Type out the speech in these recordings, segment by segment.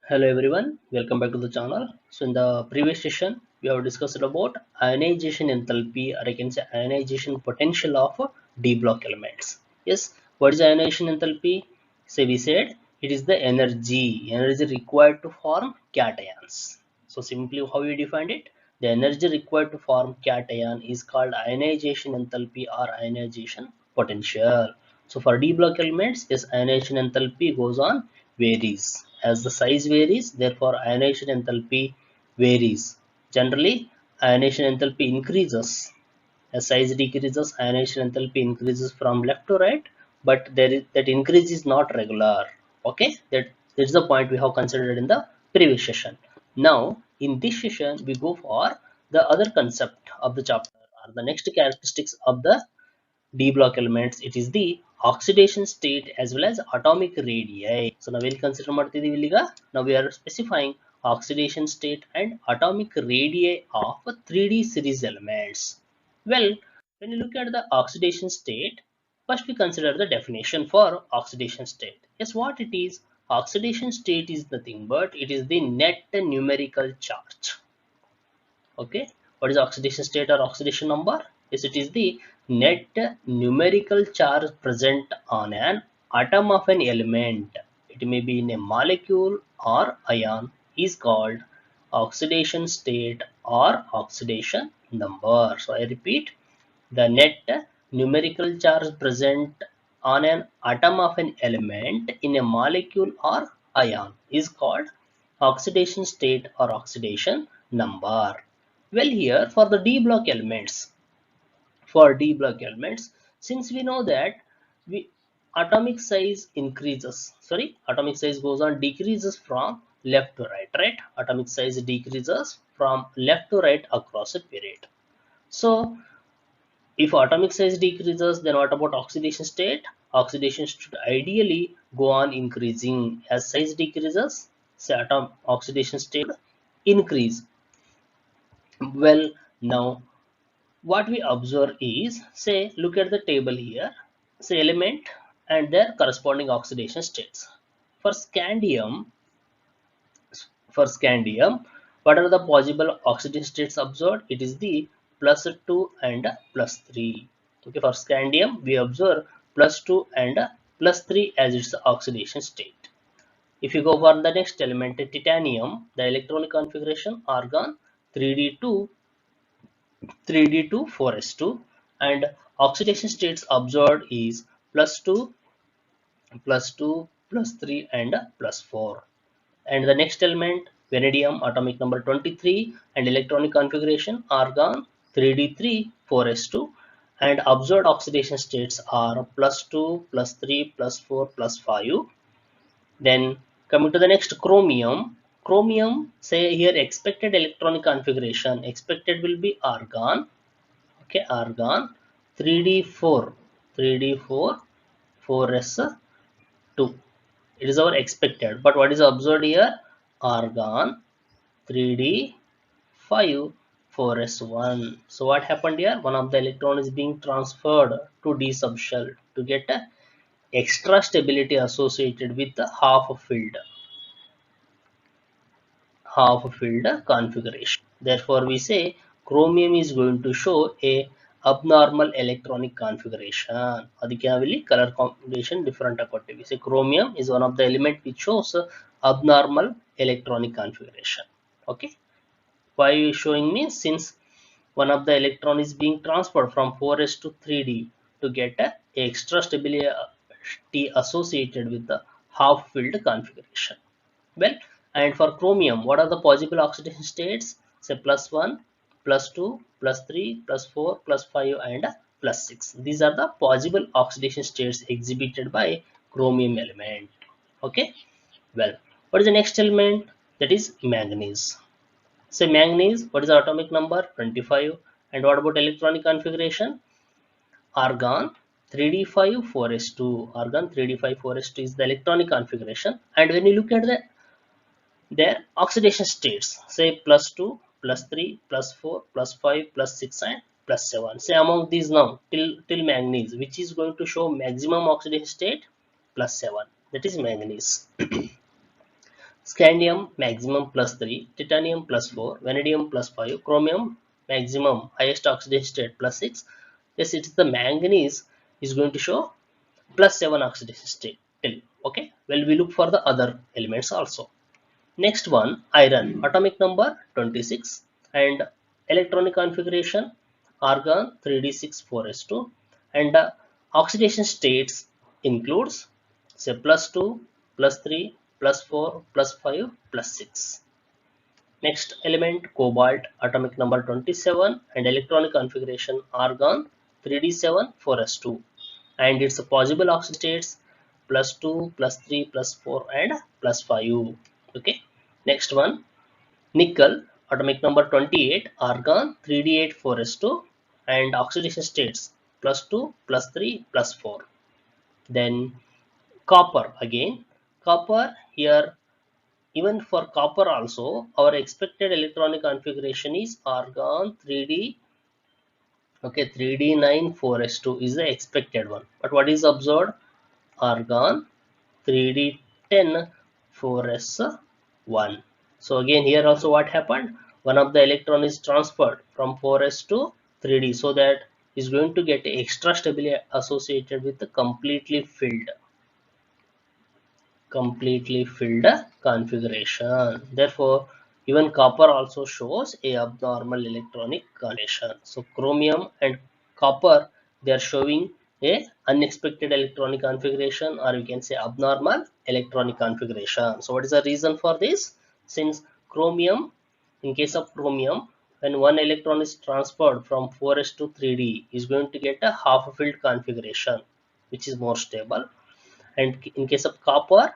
Hello everyone, welcome back to the channel. So in the previous session, we have discussed about ionization enthalpy, or I can say ionization potential of d block elements. Yes, what is ionization enthalpy? So we said it is the energy required to form cations. So simply how we defined it? The energy required to form cation is called ionization enthalpy or ionization potential. So for d block elements, yes, ionization enthalpy goes on varies. As the size varies, therefore ionization enthalpy varies. Generally, ionization enthalpy increases. As size decreases, ionization enthalpy increases from left to right, but that increase is not regular. Okay, that's the point we have considered in the previous session. Now, in this session, we go for the other concept of the chapter, or the next characteristics of the D block elements. It is the oxidation state as well as atomic radii. So now we'll consider ಮಾಡ್ತಿದೀವಿ ಈಗ. Now we are specifying oxidation state and atomic radii of 3D series elements. Well, when you look at the oxidation state, first we consider the definition for oxidation state. Yes, what it is? Oxidation state is nothing but it is the net numerical charge. Okay, what is oxidation state or oxidation number? Yes, it is the net numerical charge present on an atom of an element. It may be in a molecule or ion, is called oxidation state or oxidation number. So I repeat, the net numerical charge present on an atom of an element in a molecule or ion is called oxidation state or oxidation number. Well, here for the D block elements, since we know that we atomic size increases, atomic size goes on decreases from left to right, atomic size decreases from left to right across a period. So if atomic size decreases, then what about oxidation state? Oxidation should ideally go on increasing. As size decreases, say atom oxidation state increase. Well, now what we observe is, say, look at the table here, say element and their corresponding oxidation states. For scandium, what are the possible oxidation states observed? It is the +2 and +3. Okay, for scandium we observe +2 and +3 as its oxidation state. If you go for the next element, titanium, the electronic configuration argon 3d2 4s2, and oxidation states observed is +2, +2, +3 and +4. And the next element, vanadium, atomic number 23, and electronic configuration argon 3d3 4s2, and observed oxidation states are +2, +3, +4, +5. Then coming to the next, chromium, say here expected electronic configuration, expected will be argon. Okay, argon 3d4 4s2. It is our expected, but what is observed here? Argon 3d5 4s1. So what happened here? One of the electron is being transferred to d subshell to get a extra stability associated with the half-filled configuration. Therefore, we say chromium is going to show a abnormal electronic configuration. ಅದಕ್ಕೆ ನಾವಿಲ್ಲಿ color combination different ಕೊಟ್ಟಿವಿ. We say chromium is one of the element which shows abnormal electronic configuration. Okay, why are you showing me? Since one of the electron is being transferred from 4s to 3d to get a extra stability associated with the half-filled configuration. Well, and for chromium, what are the possible oxidation states? Say +1, +2, +3, +4, +5 and +6. These are the possible oxidation states exhibited by chromium element. Okay, well, what is the next element? That is manganese. Say manganese, what is the atomic number? 25. And what about electronic configuration? Argon 3d5 4s2. Argon 3d5 4s2 is the electronic configuration. And when you look at their oxidation states, say +2, +3, +4, +5, +6 and +7. Say among these now till manganese, which is going to show maximum oxidation state? +7. That is manganese. Scandium maximum +3, titanium +4, vanadium +5, chromium maximum highest oxidation state +6. Yes, it's the manganese is going to show +7 oxidation state till. Okay, well, we look for the other elements also. Next one, iron, atomic number 26 and electronic configuration argon 3d6 4s2, and oxidation states includes say +2, +3, +4, +5, +6. Next element, cobalt, atomic number 27 and electronic configuration argon 3d7 4s2, and its possible oxidation states +2, +3, +4 and +5. Okay. Next one, nickel, atomic number 28, argon 3d8 4s2, and oxidation states +2, +3, +4. Then copper again. Copper here, even for copper also, our expected electronic configuration is argon 3d, okay, 3d9 4s2 is the expected one. But what is observed? Argon 3d10 4s1. So again here also what happened? One of the electron is transferred from 4s to 3d, so that is going to get extra stability associated with the completely filled configuration. Therefore, even copper also shows a abnormal electronic configuration. So chromium and copper, they are showing a unexpected electronic configuration, or you can say abnormal electronic configuration. So what is the reason for this? Since chromium, in case of chromium, when one electron is transferred from 4s to 3d, is going to get a half filled configuration, which is more stable. And in case of copper,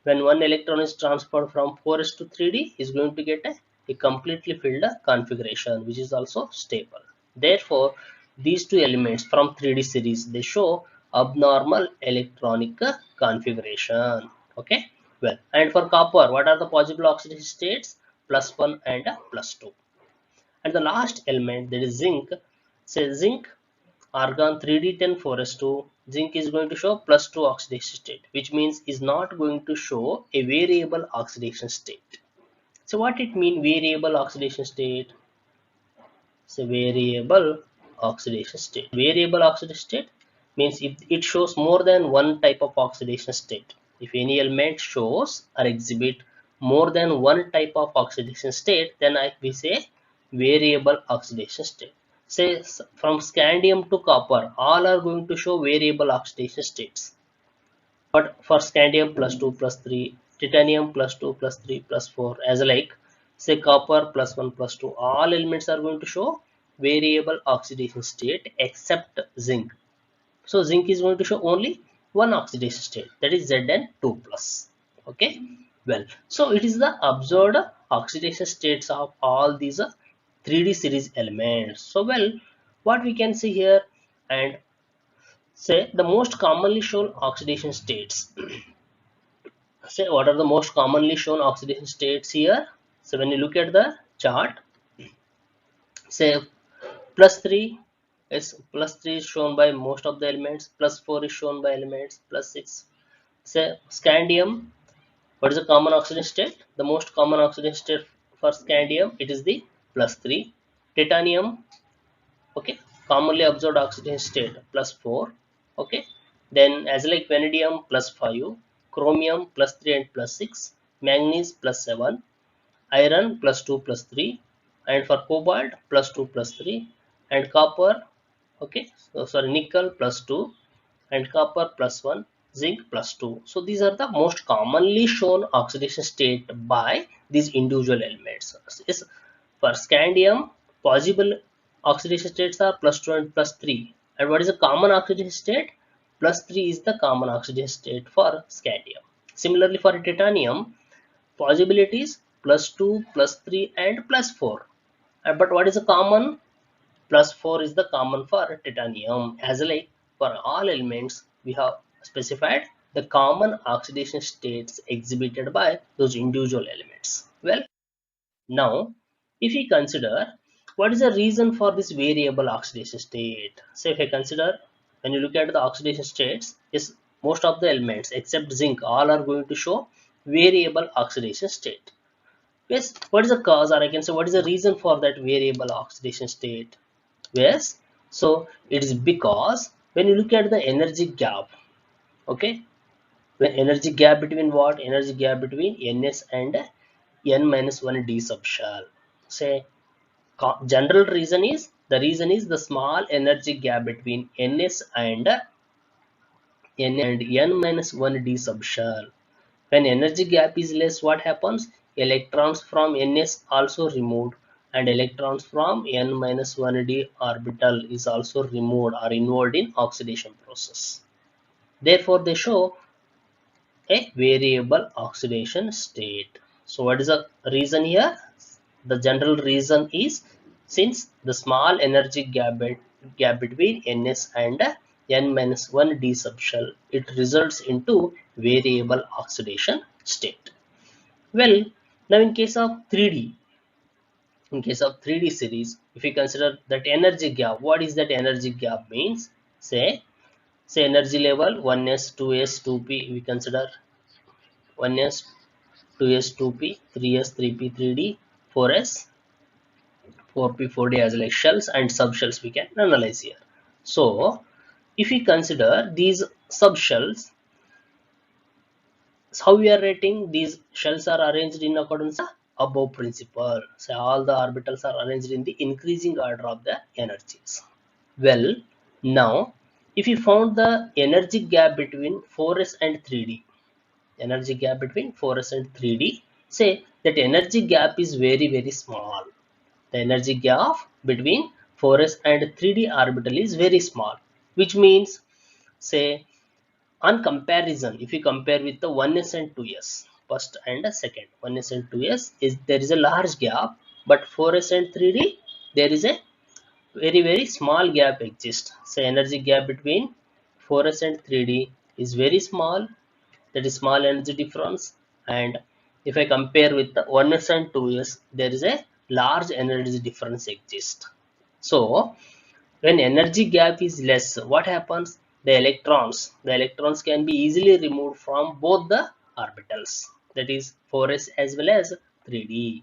when one electron is transferred from 4s to 3d, is going to get a completely filled configuration, which is also stable. Therefore, these two elements from 3d series, they show abnormal electronic configuration. Okay, well, and for copper, what are the possible oxidation states? +1 and +2. And the last element, that is zinc. Say zinc, argon 3d10 4s2, zinc is going to show +2 oxidation state, which means is not going to show a variable oxidation state. So what it mean, variable oxidation state? So variable oxidation state. Variable oxidation state means if it shows more than one type of oxidation state. If any element shows or exhibit more than one type of oxidation state, then we say variable oxidation state. Say from scandium to copper, all are going to show variable oxidation states. But for scandium +2 +3, titanium +2 +3 +4, as like say copper +1 +2, all elements are going to show variable oxidation state except zinc. So zinc is going to show only one oxidation state, that is Zn2+. Okay, well, so it is the observed oxidation states of all these 3d series elements. So well, what we can see here, and say the most commonly shown oxidation states. Say what are the most commonly shown oxidation states here? So when you look at the chart, say +3 is +3 is shown by most of the elements, +4 is shown by elements, +6. Say scandium, what is the common oxidation state? The most common oxidation state for scandium, it is the +3. Titanium, okay, commonly observed oxidation state +4. Okay, then as like vanadium +5, chromium +3 and +6, manganese +7, iron +2 +3, and for cobalt +2 +3, and copper, okay, so sorry, nickel +2, and copper +1, zinc +2. So these are the most commonly shown oxidation state by these individual elements. Yes, for scandium, possible oxidation states are +2 and +3. And what is the common oxidation state? +3 is the common oxidation state for scandium. Similarly, for titanium, possibilities +2, +3 and +4. But what is the common? +4 is the common for titanium. As like for all elements, we have specified the common oxidation states exhibited by those individual elements. Well, now if we consider what is the reason for this variable oxidation state. So if I consider, when you look at the oxidation states, is most of the elements except zinc, all are going to show variable oxidation state. Yes, what is the cause, or I can say what is the reason for that variable oxidation state? Yes, so it is because when you look at the energy gap, okay, when energy gap between what? Energy gap between Ns and N minus 1 d sub shell. Say general reason is the small energy gap between Ns and N minus 1 d sub shell. When energy gap is less, what happens? Electrons from Ns also removed, and electrons from N minus 1d orbital is also removed or involved in oxidation process. Therefore, they show a variable oxidation state. So what is the reason here? The general reason is since the small energy gap between Ns and N minus 1 d subshell, it results into variable oxidation state. Well, now in case of 3D series, if we consider that energy gap, what is that energy gap means? Say energy level 1s, 2s, 2p, we consider 1s, 2s, 2p, 3s, 3p, 3d, 4s, 4p, 4d as like shells and subshells we can analyze here. So, if we consider these subshells, how we are rating these shells are arranged in accordance to above principle. So, all the orbitals are arranged in the increasing order of the energies. Well, now if you found the energy gap between 4s and 3d, energy gap between 4s and 3d, say that energy gap is very small. The energy gap between 4s and 3d orbital is very small, which means say on comparison, if you compare with the 1s and 2s, first and second, 1s and 2s, is there is a large gap, but 4s and 3d there is a very small gap exists. So energy gap between 4s and 3d is very small, that is small energy difference. And if I compare with the 1s and 2s, there is a large energy difference exists. So when energy gap is less, what happens? The electrons can be easily removed from both the orbitals, that is 4s as well as 3d.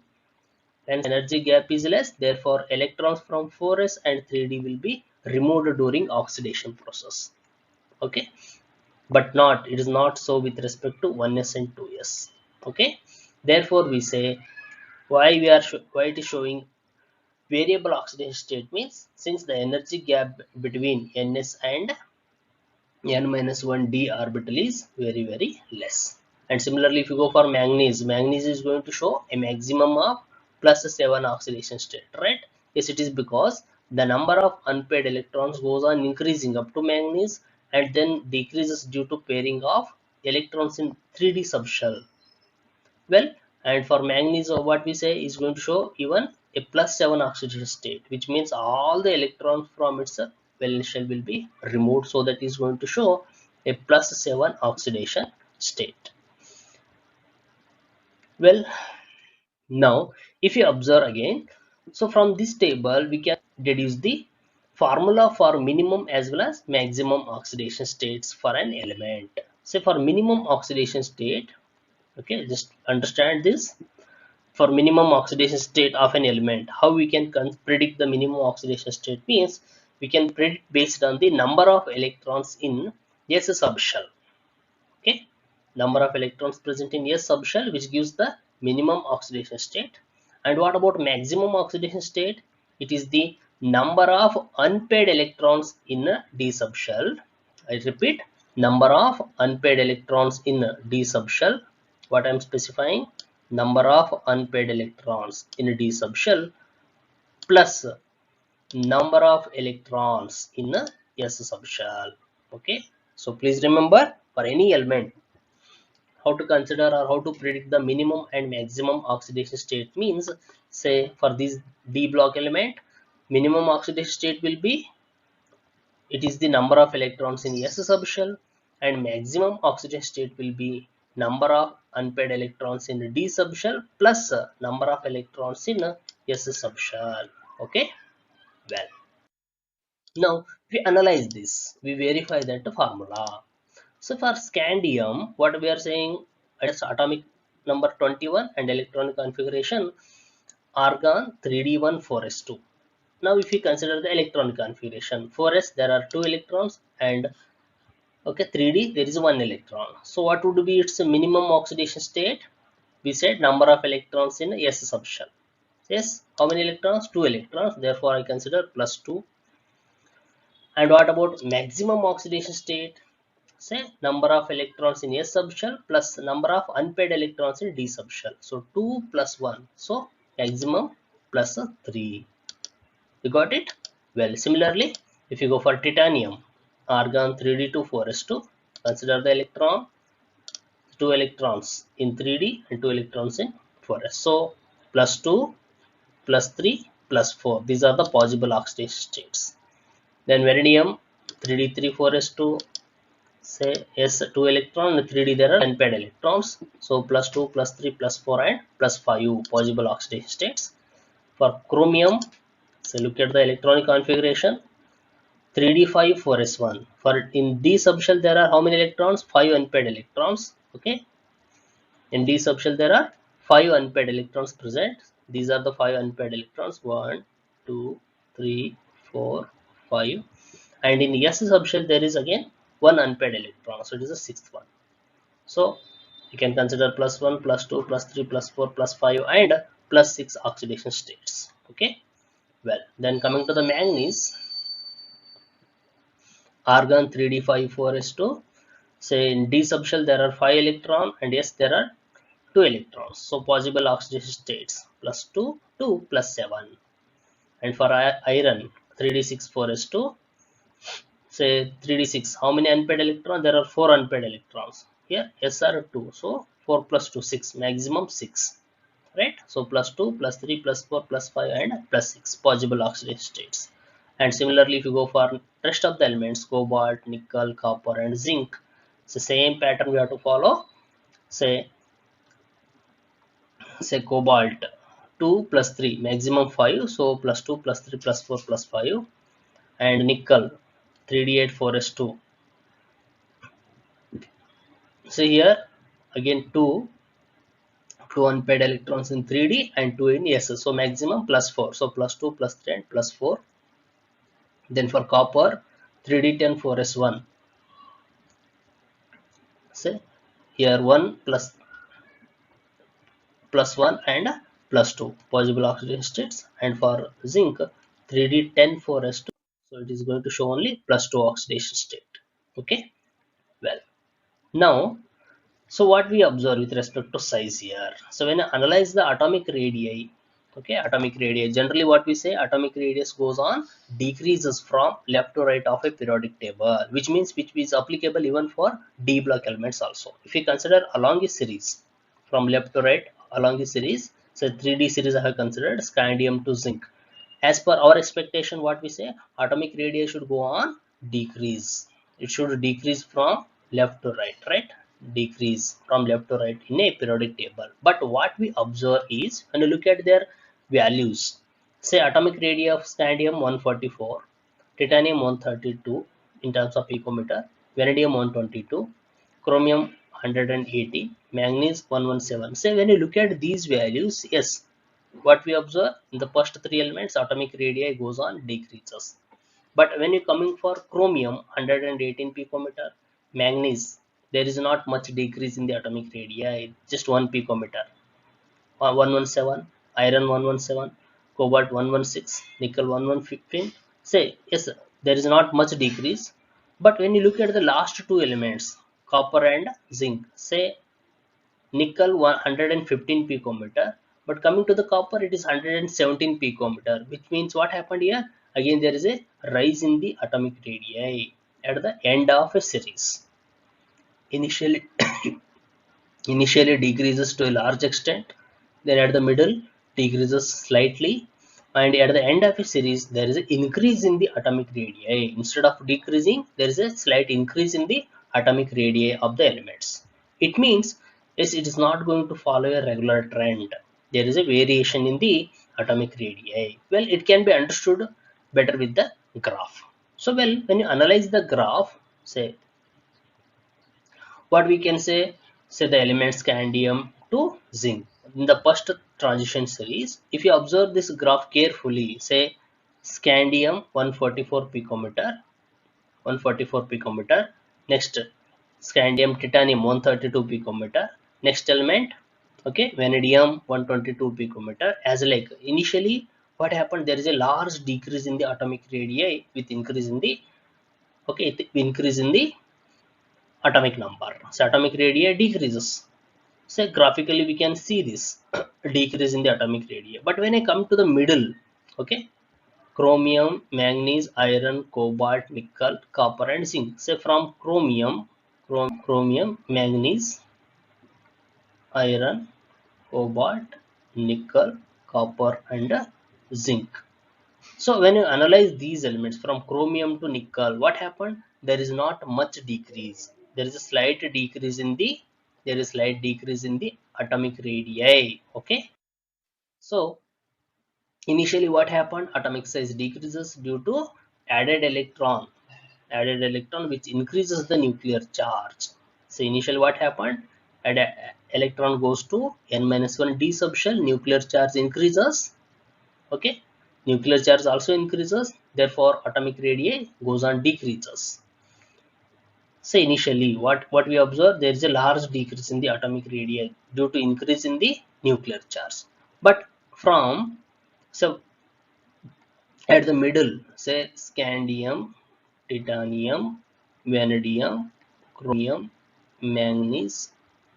Hence energy gap is less, therefore electrons from 4s and 3d will be removed during oxidation process. Okay, but not, it is not so with respect to 1s and 2s. Okay, therefore we say why it is showing variable oxidation state means since the energy gap between Ns and N minus 1 d orbital is very less. And similarly, if you go for manganese is going to show a maximum of +7 oxidation state, right? Yes, it is because the number of unpaired electrons goes on increasing up to manganese and then decreases due to pairing of electrons in 3D subshell. Well, and for manganese, what we say is going to show even a +7 oxidation state, which means all the electrons from its valence shell will be removed. So that is going to show a +7 oxidation state. Well, now if you observe again, so from this table we can deduce the formula for minimum as well as maximum oxidation states for an element. Say for minimum oxidation state, okay, just understand this. For minimum oxidation state of an element, how we can predict the minimum oxidation state means we can predict based on the number of electrons in S subshell. Okay, number of electrons present in S subshell, which gives the minimum oxidation state. And what about maximum oxidation state? It is the number of unpaired electrons in D subshell. I repeat, number of unpaired electrons in D subshell. What I am specifying, number of unpaired electrons in D subshell plus number of electrons in S subshell. Okay, so please remember, for any element, how to consider or how to predict the minimum and maximum oxidation state means, say for this D block element, minimum oxidation state will be, it is the number of electrons in S subshell, and maximum oxidation state will be number of unpaired electrons in D subshell plus number of electrons in S subshell. Okay, well, now we analyze this, we verify that formula. So for scandium, what we are saying, its atomic number 21 and electronic configuration argon 3d1 4s2. Now if we consider the electronic configuration, 4s there are 2 electrons, and okay, 3d there is 1 electron. So what would be its minimum oxidation state? We said number of electrons in s subshell. Yes, how many electrons? 2 electrons, therefore I consider plus 2. And what about maximum oxidation state? Say number of electrons in s subshell plus number of unpaired electrons in d subshell. So 2 plus 1, so maximum plus 3. You got it? Well, similarly, if you go for titanium, argon 3d2 4s2, consider the electron, 2 electrons in 3d and 2 electrons in 4s. So plus 2 plus 3 plus 4. These are the possible oxidation states. Then vanadium 3d3 4s2, say s2 electron, and 3d there are unpaired electrons. So plus 2 plus 3 plus 4 and plus 5 possible oxidation states. For chromium, so look at the electronic configuration, 3d5 4s1. For in d subshell there are how many electrons? 5 unpaired electrons. Okay, in d subshell there are 5 unpaired electrons present. These are the 5 unpaired electrons, 1 2 3 4 5. And in s subshell there is again one unpaired electron, so it is the sixth one. So you can consider plus 1 plus 2 plus 3 plus 4 plus 5 and plus 6 oxidation states. Okay, well, then coming to the manganese, argon 3d5 4s2. Say in d subshell there are 5 electrons, and yes there are 2 electrons. So possible oxidation states plus 2 2 plus 7. And for iron 3d6 4s2, say 3d6, how many unpaired electrons? There are 4 unpaired electrons. Here s are 2, so 4 plus 2 6, maximum 6, right? So plus 2 plus 3 plus 4 plus 5 and plus 6 possible oxidation states. And similarly if you go for rest of the elements, cobalt, nickel, copper and zinc, it's the same pattern we have to follow. Say cobalt 2 plus 3, maximum 5, so plus 2 plus 3 plus 4 plus 5. And nickel 3d8 4s2. So here again 2 unpaired electrons in 3d and 2 in s, so maximum plus 4, so plus 2 plus 3 and plus 4. Then for copper 3d10 4s1, say here 1 plus 1 and plus 2 possible oxidation states. And for zinc 3d10 4s2, so it is going to show only plus 2 oxidation state. Okay, well, now so what we observe with respect to size here, so when I analyze the atomic radii, okay, atomic radii, generally what we say, atomic radius goes on decreases from left to right of a periodic table, which means which is applicable even for d block elements also. If you consider along a series from left to right along a series, so 3d series I have considered scandium to zinc, as per our expectation, what we say, atomic radii should go on decrease. It should decrease from left to right, right? Decrease from left to right in a periodic table. But what we observe is, when you look at their values, say atomic radii of scandium 144, titanium 132 in terms of picometer, vanadium 122, chromium 180, manganese 117. Say when you look at these values, yes, what we observe in the first three elements, atomic radii goes on decreases. But when you coming for chromium 118 picometer, manganese, there is not much decrease in the atomic radii, just 1 picometer. 117, iron 117, cobalt 116, nickel 1115. Say yes, there is not much decrease. But when you look at the last two elements, copper and zinc, say nickel 115 picometer, but coming to the copper it is 117 picometer, which means what happened here, again there is a rise in the atomic radii at the end of a series. Initially initially decreases to a large extent, then at the middle decreases slightly, and at the end of a series there is an increase in the atomic radii. Instead of decreasing, there is a slight increase in the atomic radii of the elements. It means yes, it is not going to follow a regular trend. There is a variation in the atomic radii. Well, it can be understood better with the graph. So well, when you analyze the graph, say what we can say the elements scandium to zinc. In the first transition series, if you observe this graph carefully, say scandium 144 picometer, 144 picometer, next scandium titanium 132 picometer, next element, okay, vanadium 122 picometer. As like initially what happened, there is a large decrease in the atomic radii with increase in the, okay, increase in the atomic number. So atomic radii decreases. So graphically we can see this decrease in the atomic radii. But when I come to the middle, okay, chromium, manganese, iron, cobalt, nickel, copper and zinc. Say from chromium, manganese, iron, cobalt, nickel, copper and zinc. So when you analyze these elements from chromium to nickel, what happened? There is not much decrease. There is a slight decrease in the, atomic radii. Okay. So initially what happened? Atomic size decreases due to added electron. Added electron which increases the nuclear charge. So initially what happened? Added electron goes to n-1 d subshell. Nuclear charge increases. Okay, nuclear charge also increases, therefore atomic radii goes on decreases. So initially what we observe, there is a large decrease in the atomic radii due to increase in the nuclear charge. But from, so at the middle, say scandium, titanium, vanadium, chromium, manganese,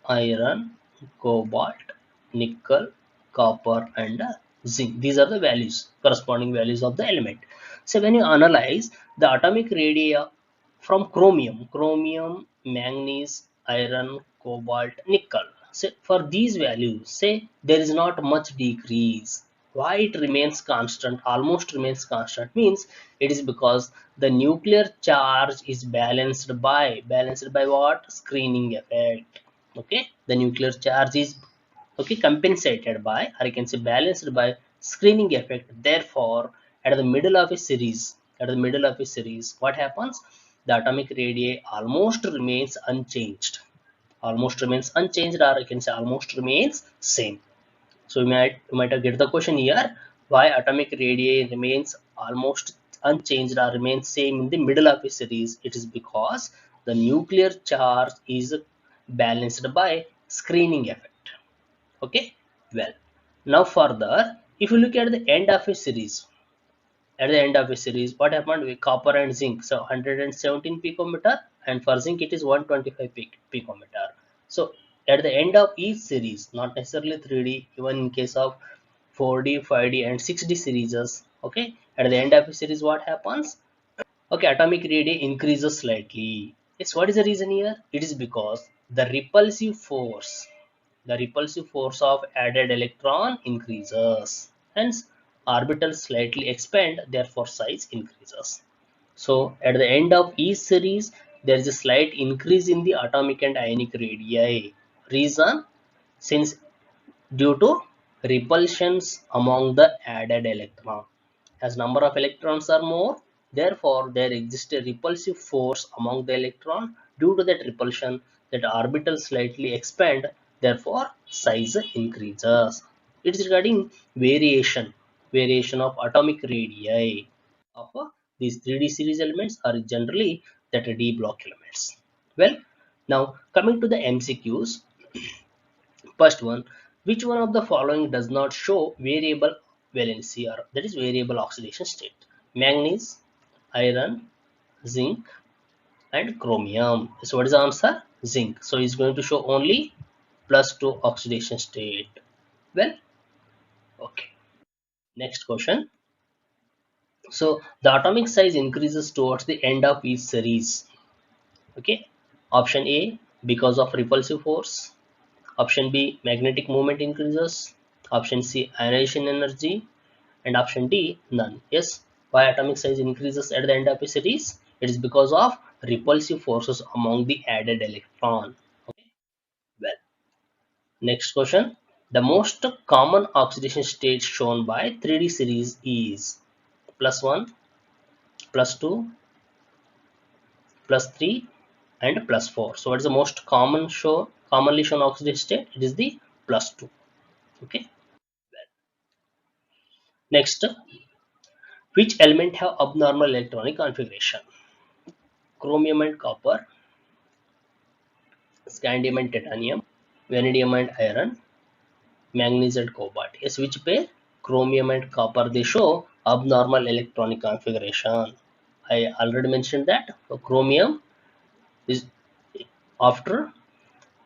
iron, cobalt, nickel, copper and zinc. These are the values, corresponding values of the element. So when you analyze the atomic radii from chromium, manganese, iron, cobalt, nickel, so for these values, say there is not much decrease. Why it remains constant, almost remains constant, means it is because the nuclear charge is balanced by what? Screening effect. Okay, the nuclear charge is, okay, compensated by, or you can say balanced by screening effect. Therefore at the middle of a series, what happens? The atomic radii almost remains unchanged, or you can say almost remains same. So you might have get the question here, why atomic radii remains almost unchanged or remains same in the middle of a series. It is because the nuclear charge is balanced by screening effect. Okay, well, now further, if you look at the end of a series, what happened with copper and zinc? So 117 picometer, and for zinc it is 125 picometer. So at the end of each series, not necessarily 3D, even in case of 4D, 5D and 6D series, okay, at the end of a series what happens? Okay, atomic radii increases slightly. Yes, what is the reason here? It is because the repulsive force of added electron increases. Hence, orbitals slightly expand, therefore size increases. So, at the end of each series, there is a slight increase in the atomic and ionic radii. Reason? Since due to repulsions among the added electron. As number of electrons are more, therefore there exists a repulsive force among the electron. Due to that repulsion, that orbital slightly expand, therefore size increases. It is regarding variation of atomic radii of these 3D series elements are generally that D block elements. Well, now coming to the MCQs. First one, which one of the following does not show variable valency, or that is variable oxidation state? Manganese, iron, zinc and chromium. So what is the answer? Zinc. So it's going to show only +2 oxidation state. Well, okay. Next question. So the atomic size increases towards the end of each series. Okay. Option A, because of repulsive force. Option B, magnetic moment increases. Option C, ionization energy. And option D, none. Yes, why atomic size increases at the end of a series? It is because of repulsive forces among the added electron. Okay, well, next question. The most common oxidation state shown by 3D series is +1, +2, +3 and +4. So what is the most commonly shown oxidation state? It is the plus 2. Okay. Next, which element have abnormal electronic configuration? Chromium and copper, scandium and titanium, vanadium and iron, manganese and cobalt. Yes, which pair? Chromium and copper, they show abnormal electronic configuration. I already mentioned that chromium is, after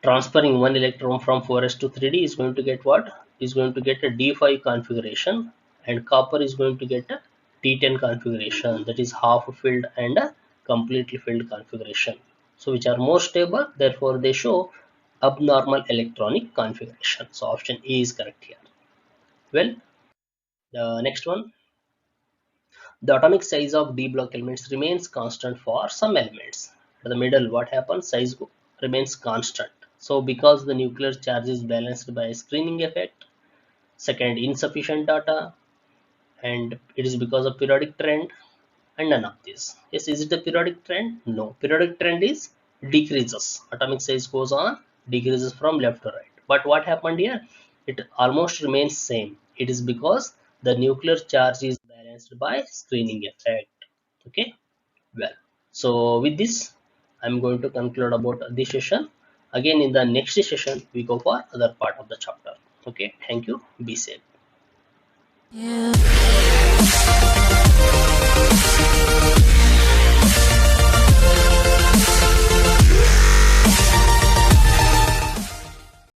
transferring one electron from 4s to 3d, is going to get what? Is going to get a d5 configuration, and copper is going to get a d10 configuration, that is half filled and a completely filled configuration. So which are more stable, therefore they show abnormal electronic configuration. So option A is correct here. Well, the next one, the atomic size of d block elements remains constant for some elements. At the middle, what happens? Size remains constant. So because the nuclear charge is balanced by a screening effect. Second, insufficient data, and it is because of periodic trend, and none of this. Yes, is it a periodic trend? No. Periodic trend is decreases. Atomic size goes on, decreases from left to right. But what happened here? It almost remains same. It is because the nuclear charge is balanced by screening effect. Okay. Well, so with this, I'm going to conclude about this session. Again, in the next session, we go for other part of the chapter. Okay. Thank you. Be safe.